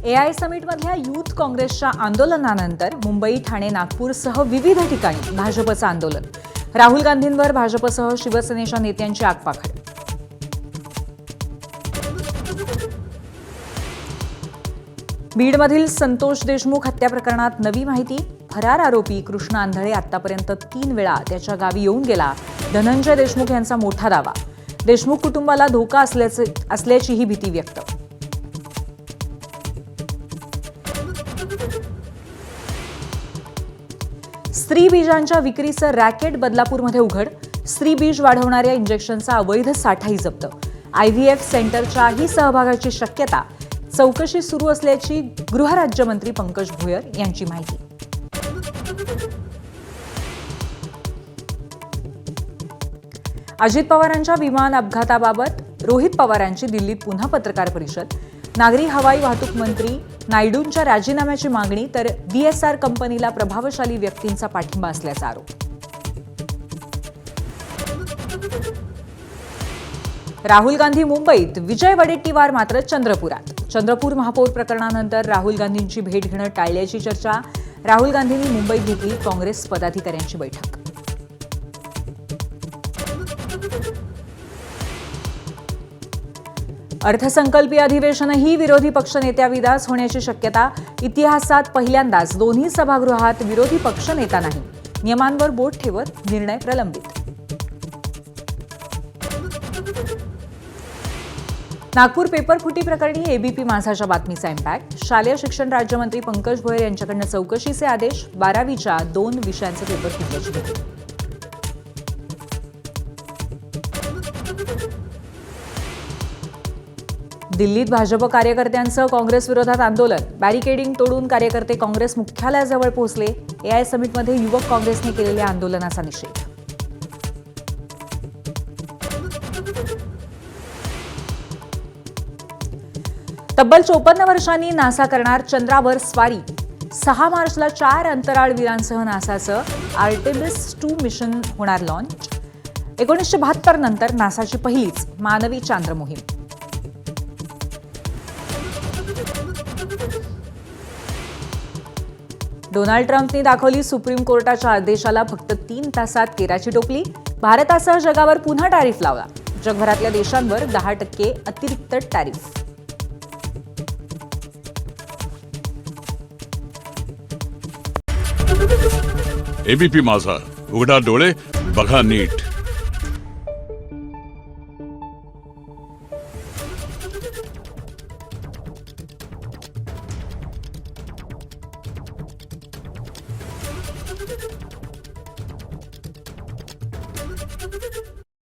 AI समिटमधल्या youth काँग्रेसच्या आंदोलनानंतर मुंबई, ठाणे, नागपूरसह विविध ठिकाणी भाजपचं आंदोलन. राहुल गांधींवर भाजपसह शिवसेनेच्या नेत्यांची आगपाखड. बीडमधील संतोष देशमुख हत्या प्रकरणात नवी माहिती. फरार आरोपी कृष्ण आंधळे आतापर्यंत 3 वेळा त्याच्या गावी येऊन गेला. धनंजय देशमुख यांचा मोठा दावा. देशमुख कुटुंबाला धोका असल्याचीही भीती व्यक्त. स्त्री बीजांच्या विक्रीचं रॅकेट बदलापूरमध्ये उघड. स्त्री बीज वाढवणाऱ्या इंजेक्शनचा अवैध साठाही जप्त. आयव्हीएफ सेंटरच्याही सहभागाची शक्यता. चौकशी सुरू असल्याची गृहराज्यमंत्री पंकज भोयर यांची माहिती. अजित पवारांच्या विमान अपघाताबाबत रोहित पवारांची दिल्लीत पुन्हा पत्रकार परिषद. नागरी हवाई वाहतूक मंत्री नायडूंच्या राजीनाम्याची मागणी तर व्हीएसआर कंपनीला प्रभावशाली व्यक्तींचा पाठिंबा असल्याचा आरोप. राहुल गांधी मुंबईत, विजय वडेट्टीवार मात्र चंद्रपुरात. चंद्रपूर महापौर प्रकरणानंतर राहुल गांधींची भेट घेणं टाळल्याची चर्चा. राहुल गांधींनी मुंबईत घेतली काँग्रेस पदाधिकाऱ्यांची बैठक. अर्थसंकल्पीय अधिवेशनही विरोधी पक्षनेत्याविदास होण्याची शक्यता. इतिहासात पहिल्यांदाच दोन्ही सभागृहात विरोधी पक्षनेता नाही. नियमांवर बोट ठेवत निर्णय प्रलंबित. नागपूर पेपरफुटी प्रकरणी एबीपी माझाच्या बातमीचा इम्पॅक्ट. शालेय शिक्षण राज्यमंत्री पंकज भोयर यांच्याकडून चौकशीचे आदेश. 12वीच्या 2 विषयांचं पेपर फुटल्याची भीती. दिल्लीत भाजप कार्यकर्त्यांचं काँग्रेस विरोधात आंदोलन. बॅरिकेडिंग तोडून कार्यकर्ते काँग्रेस मुख्यालयाजवळ पोहोचले. एआय समिटमध्ये युवक काँग्रेसने केलेल्या आंदोलनाचा निषेध. तब्बल 54 वर्षांनी नासा करणार चंद्रावर स्वारी. 6 मार्चला 4 अंतराळवीरांसह नासाचं आर्टेमिस 2 मिशन होणार लॉन्च. 1972 नंतर नासाची पहिलीच मानवी चांद्र मोहीम. डोनाल्ड ट्रम्पनी दाखवली सुप्रीम कोर्टाच्या आदेशाला फक्त 3 तासात 13ची टोपली. भारतासह जगावर पुन्हा टॅरिफ लावला. जगभरातल्या देशांवर 10% अतिरिक्त टॅरिफ. एबीपी माझा, उघडा डोळे बघा नीट.